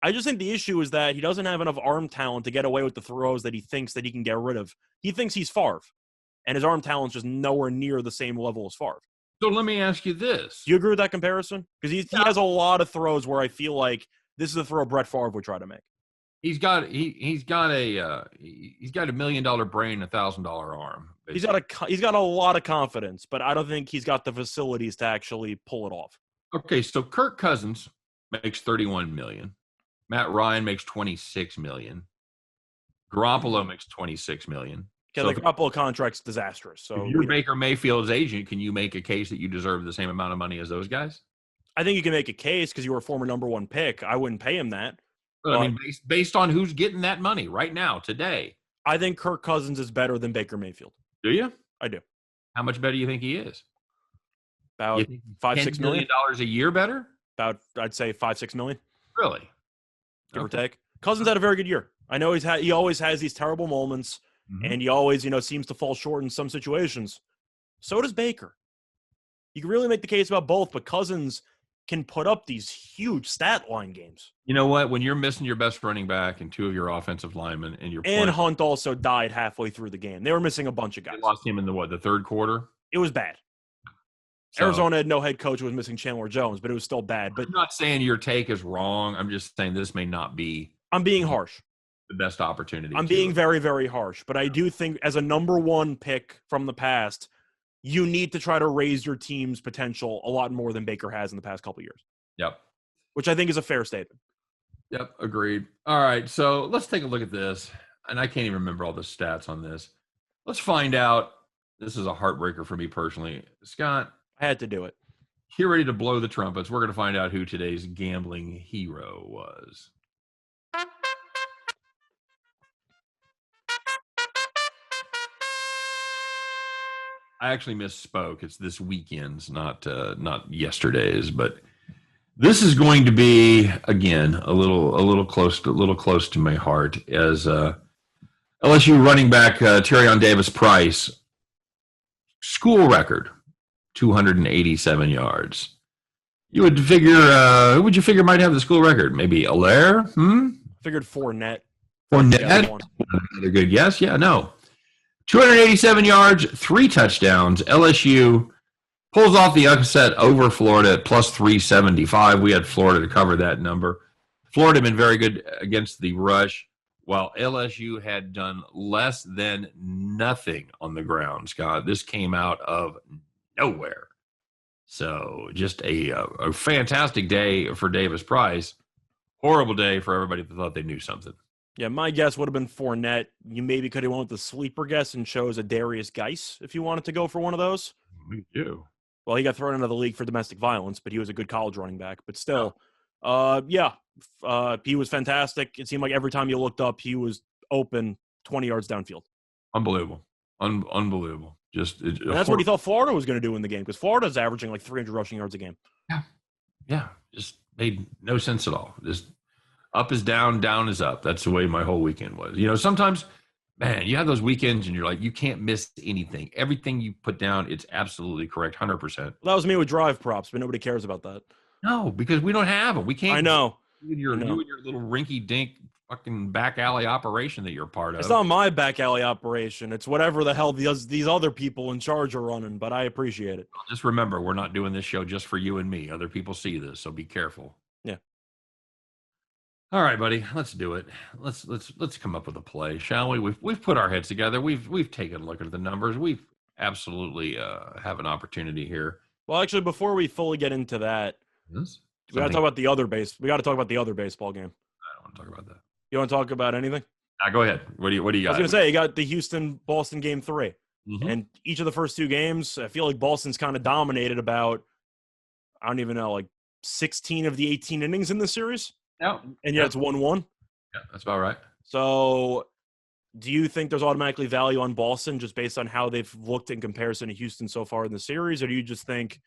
I just think the issue is that he doesn't have enough arm talent to get away with the throws that he thinks that he can get rid of. He thinks he's Favre, and his arm talent's just nowhere near the same level as Favre. So let me ask you this. Do you agree with that comparison? Because he has a lot of throws where I feel like this is a throw Brett Favre would try to make. He's got a $1 million brain, $1,000 arm. Basically. He's got a lot of confidence, but I don't think he's got the facilities to actually pull it off. Okay, so Kirk Cousins makes $31 million. Matt Ryan makes $26 million. Garoppolo makes $26 million. Okay, the Garoppolo contract's disastrous. So if you're Baker Mayfield's agent, can you make a case that you deserve the same amount of money as those guys? I think you can make a case because you were a former number one pick. I wouldn't pay him that. Well, I mean, based on who's getting that money right now, today. I think Kirk Cousins is better than Baker Mayfield. Do you? I do. How much better do you think he is? About $5-6 million a year better? About, I'd say $5-6 million. Really? Give or take. Cousins had a very good year. I know he always has these terrible moments, and he always, seems to fall short in some situations. So does Baker. You can really make the case about both, but Cousins can put up these huge stat line games. You know what? When you're missing your best running back and two of your offensive linemen, and Hunt also died halfway through the game. They were missing a bunch of guys. They lost him in the third quarter? It was bad. So, Arizona had no head coach who was missing Chandler Jones, but it was still bad. But I'm not saying your take is wrong. I'm just saying this may not be. I'm being harsh. The best opportunity. I'm being very, very harsh. But I do think as a number one pick from the past, you need to try to raise your team's potential a lot more than Baker has in the past couple of years. Yep. Which I think is a fair statement. Yep, agreed. All right, so let's take a look at this. And I can't even remember all the stats on this. Let's find out. This is a heartbreaker for me personally. Scott, I had to do it. Get ready to blow the trumpets. We're going to find out who today's gambling hero was. I actually misspoke. It's this weekend's, not yesterday's. But this is going to be again a little close to my heart as LSU running back Terrion Davis-Price, school record, 287 yards. You would figure, who would you figure might have the school record? Maybe Allaire? Figured Fournette. Fournette? Another good guess. Yeah, no. 287 yards, 3 touchdowns. LSU pulls off the upset over Florida at plus 375. We had Florida to cover that number. Florida had been very good against the rush, while LSU had done less than nothing on the ground, Scott. This came out of nowhere. So just a fantastic day for Davis-Price. Horrible day for everybody that thought they knew something. Yeah, my guess would have been Fournette. You maybe could have went with the sleeper guess and chose a Darius Geis if you wanted to go for one of those. Me too. Well, he got thrown into the league for domestic violence, but he was a good college running back. But still, he was fantastic. It seemed like every time you looked up, he was open 20 yards downfield. Unbelievable. Unbelievable. That's what he thought Florida was going to do in the game, because Florida's averaging like 300 rushing yards a game. Yeah. Just made no sense at all. Just up is down, down is up. That's the way my whole weekend was. Sometimes, man, you have those weekends and you're like, you can't miss anything. Everything you put down, it's absolutely correct, 100%. Well, that was me with drive props, but nobody cares about that. No, because we don't have them. We can't. I know. You and your little rinky-dink fucking back alley operation that you're part of. It's not my back alley operation. It's whatever the hell these other people in charge are running, but I appreciate it. Just remember, we're not doing this show just for you and me. Other people see this, so be careful. Yeah. All right, buddy, let's do it. Let's come up with a play, shall we? We've put our heads together. We've taken a look at the numbers. We absolutely have an opportunity here. Well, actually, before we fully get into that, we got to talk about the other We got to talk about the other baseball game. I don't want to talk about that. You want to talk about anything? Go ahead. What do you got? I was going to say, you got the Houston-Boston game 3. Mm-hmm. And each of the first 2 games, I feel like Boston's kind of dominated about, I don't even know, like 16 of the 18 innings in this series. Yeah. And yet it's 1-1. Yeah, that's about right. So do you think there's automatically value on Boston just based on how they've looked in comparison to Houston so far in the series? Or do you just think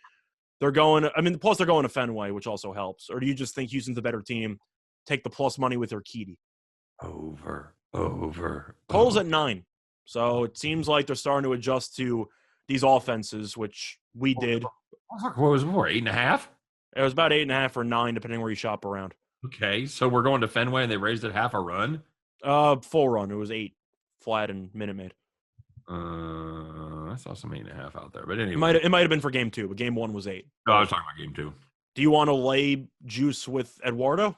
they're going – plus they're going to Fenway, which also helps. Or do you just think Houston's the better team, take the plus money with Urquidy? Over. Total's at 9. So it seems like they're starting to adjust to these offenses, which we did. What was it before, 8.5? It was about 8.5 or 9, depending where you shop around. Okay, so we're going to Fenway and they raised it half a run. Full run. It was 8 flat and Minute Maid. I saw some 8.5 out there, but anyway, It might have been for game 2, but game 1 was 8. No, I was talking about game 2. Do you want to lay juice with Eduardo?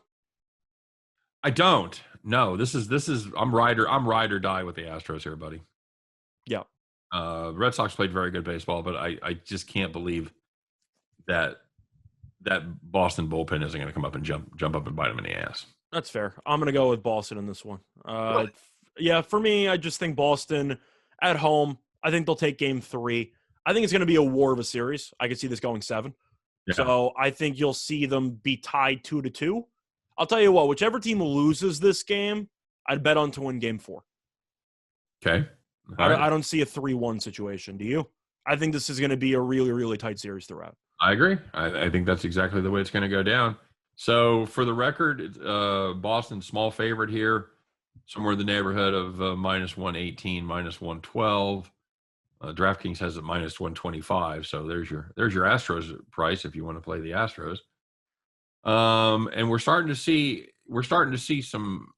I don't. No, this is I'm ride or die with the Astros here, buddy. Yeah. Red Sox played very good baseball, but I just can't believe that Boston bullpen isn't going to come up and jump up and bite them in the ass. That's fair. I'm going to go with Boston in this one. Really? Yeah, for me, I just think Boston at home, I think they'll take game 3. I think it's going to be a war of a series. I could see this going 7. Yeah. So I think you'll see them be tied 2-2. I'll tell you what, whichever team loses this game, I'd bet on to win game 4. Okay. I don't see a 3-1 situation. Do you? I think this is going to be a really, really tight series throughout. I agree. I think that's exactly the way it's going to go down. So for the record, Boston small favorite here, somewhere in the neighborhood of -118, -112. DraftKings has it -125. So there's your Astros price if you want to play the Astros. And we're starting to see some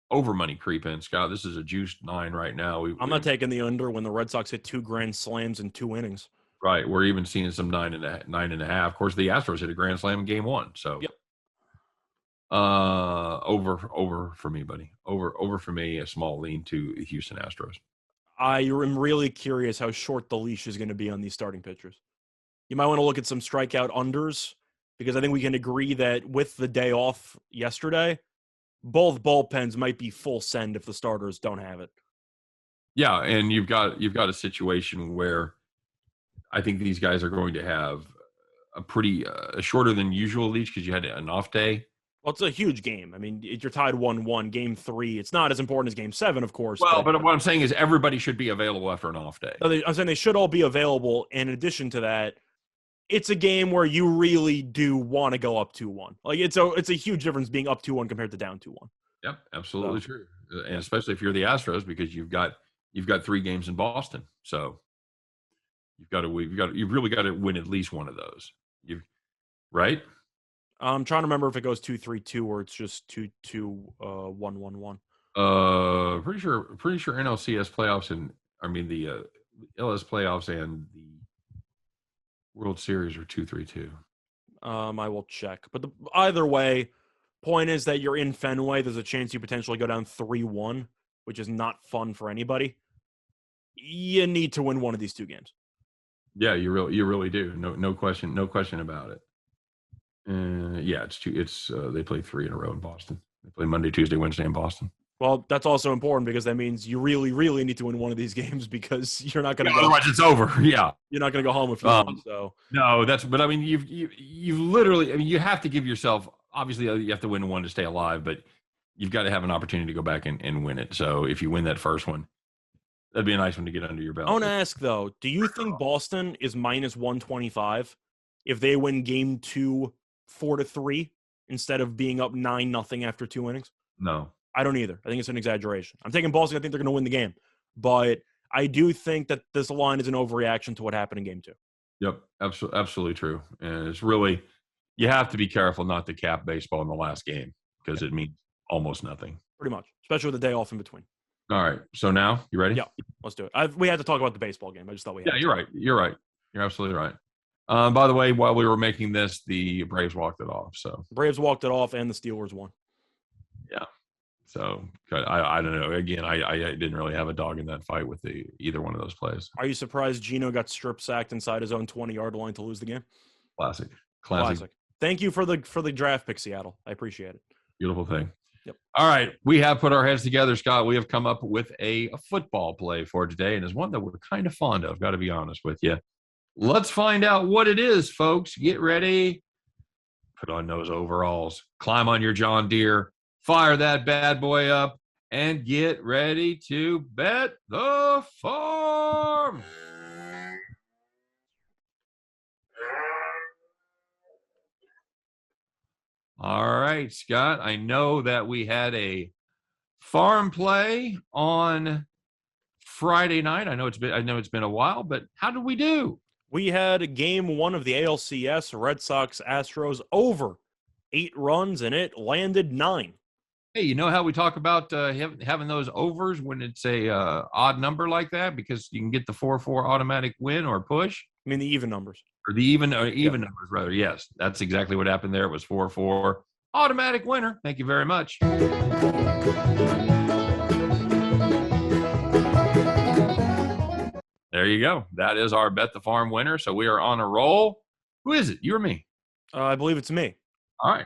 over money creep in, Scott. This is a juiced 9 right now. I'm not taking the under when the Red Sox hit 2 grand slams in 2 innings. Right. We're even seeing some 9.5. Of course, the Astros hit a grand slam in game 1. So yep. Over for me, buddy. Over for me, a small lean to Houston Astros. I am really curious how short the leash is going to be on these starting pitchers. You might want to look at some strikeout unders, because I think we can agree that with the day off yesterday, both bullpens might be full send if the starters don't have it. Yeah, and you've got a situation where I think these guys are going to have a pretty shorter than usual leash because you had an off day. Well, it's a huge game. I mean, you're tied 1-1, game 3. It's not as important as game 7, of course. Well, but what I'm saying is everybody should be available after an off day. I'm saying they should all be available. And in addition to that, it's a game where you really do want to go up 2-1. Like it's a huge difference being up 2-1 compared to down 2-1. Yep, absolutely true. And especially if you're the Astros, because you've got 3 games in Boston. So you've really got to win at least one of those. Right? I'm trying to remember if it goes 2-3-2 or it's just 2-2 1-1-1. Pretty sure NLCS playoffs the LS playoffs and the World Series are 2-3-2. I will check. But either way, point is that you're in Fenway. There's a chance you potentially go down 3-1, which is not fun for anybody. You need to win one of these 2 games. Yeah, you really do. No question about it. Yeah, they play 3 in a row in Boston. They play Monday, Tuesday, Wednesday in Boston. Well, that's also important because that means you really, really need to win one of these games because you're not going to. Otherwise, it's over. Yeah, you're not going to go home if you won. So no, but I mean, you've literally. I mean, you have to give yourself. Obviously, you have to win one to stay alive, but you've got to have an opportunity to go back and win it. So if you win that first one, that'd be a nice one to get under your belt. I want to ask though, do you think Boston is -125 if they win game 2 4-3 instead of being up 9-0 after 2 innings? No. I don't either. I think it's an exaggeration. I'm taking Boston. I think they're going to win the game. But I do think that this line is an overreaction to what happened in game 2. Yep, absolutely true. And it's really, you have to be careful not to cap baseball in the last game because it means almost nothing. Pretty much, especially with the day off in between. All right. So now, you ready? Yeah, let's do it. We had to talk about the baseball game. I just thought we had to. You're right. You're absolutely right. By the way, while we were making this, the Braves walked it off. So Braves walked it off, and the Steelers won. Yeah. So I don't know. Again, I didn't really have a dog in that fight with either one of those plays. Are you surprised Gino got strip sacked inside his own 20-yard line to lose the game? Classic. Thank you for the draft pick, Seattle. I appreciate it. Beautiful thing. Yep. All right, we have put our heads together, Scott. We have come up with a football play for today, and it's one that we're kind of fond of. Got to be honest with you. Let's find out what it is, folks. Get ready. Put on those overalls. Climb on your John Deere. Fire that bad boy up and get ready to bet the farm. All right, Scott. I know that we had a farm play on Friday night. I know it's been a while, but how did we do? We had game 1 of the ALCS, Red Sox Astros over 8 runs, and it landed 9. Hey, you know how we talk about having those overs when it's a odd number like that because you can get the 4-4 automatic win or push? I mean, the even numbers. Or the even numbers, rather. Yes, that's exactly what happened there. It was 4-4. Automatic winner. Thank you very much. There you go. That is our Bet the Farm winner. So we are on a roll. Who is it? You or me? I believe it's me. All right.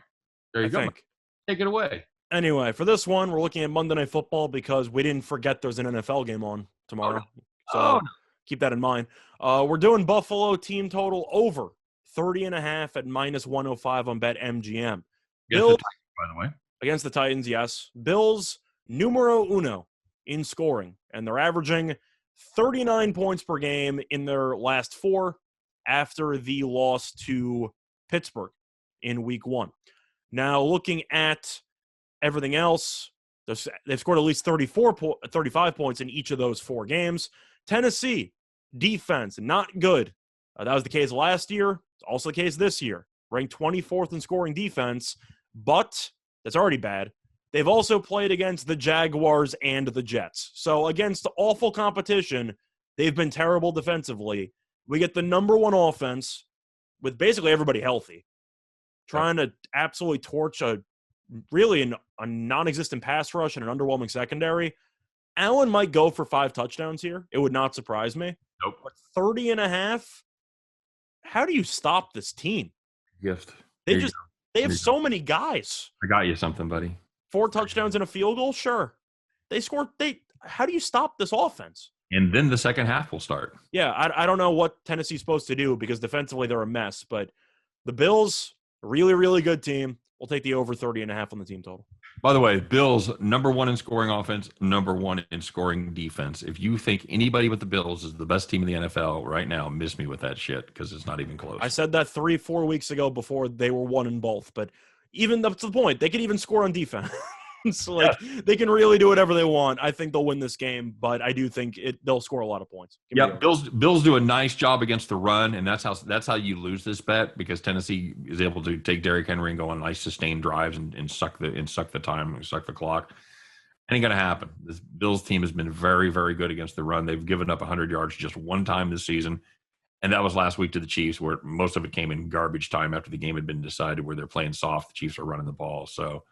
There you I go. think. Take it away. Anyway, for this one, we're looking at Monday Night Football because we didn't forget there's an NFL game on tomorrow. So keep that in mind. We're doing Buffalo team total over 30.5 at -105 on BetMGM. Bills, by the way. Against the Titans, yes. Bills, numero uno in scoring, and they're averaging 39 points per game in their last 4 after the loss to Pittsburgh in week 1. Now, looking at everything else, they've scored at least 35 points in each of those 4 games. Tennessee, defense, not good. That was the case last year. It's also the case this year. Ranked 24th in scoring defense, but that's already bad. They've also played against the Jaguars and the Jets. So against awful competition, they've been terrible defensively. We get the number 1 offense with basically everybody healthy, trying to absolutely torch a non-existent pass rush and an underwhelming secondary. Allen might go for 5 touchdowns here. It would not surprise me. Nope. But 30.5, how do you stop this team? Gift. They have so many guys. I got you something, buddy. 4 touchdowns and a field goal? Sure. How do you stop this offense? And then the second half will start. Yeah, I don't know what Tennessee's supposed to do because defensively they're a mess. But the Bills, really, really good team. We'll take the over 30.5 on the team total. By the way, Bills, number 1 in scoring offense, number 1 in scoring defense. If you think anybody with the Bills is the best team in the NFL right now, miss me with that shit because it's not even close. I said that 3-4 weeks ago before they were 1 in both. But even up to the point, they could even score on defense. So, they can really do whatever they want. I think they'll win this game, but I do think they'll score a lot of points. Yeah, Bills do a nice job against the run, and that's how you lose this bet because Tennessee is able to take Derrick Henry and go on nice sustained drives and suck the time and suck the clock. Ain't gonna happen. This Bills team has been very, very good against the run. They've given up 100 yards just one time this season, and that was last week to the Chiefs, where most of it came in garbage time after the game had been decided, where they're playing soft. The Chiefs are running the ball, so.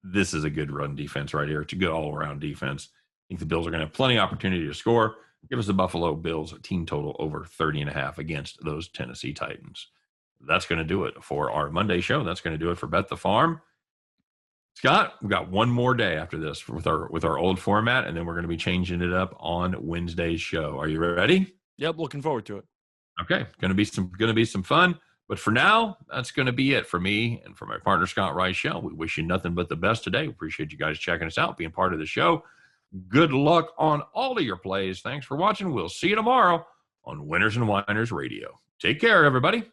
This is a good run defense right here. It's a good all-around defense. I think the Bills are going to have plenty of opportunity to score. Give us the Buffalo Bills team total over 30.5 against those Tennessee Titans. That's going to do it for our Monday show. That's going to do it for Bet the Farm. Scott, we've got one more day after this with our old format, and then we're going to be changing it up on Wednesday's show. Are you ready? Yep, looking forward to it. Okay, going to be some fun. But for now, that's going to be it for me and for my partner, Scott Reichel. We wish you nothing but the best today. We appreciate you guys checking us out, being part of the show. Good luck on all of your plays. Thanks for watching. We'll see you tomorrow on Winners and Winers Radio. Take care, everybody.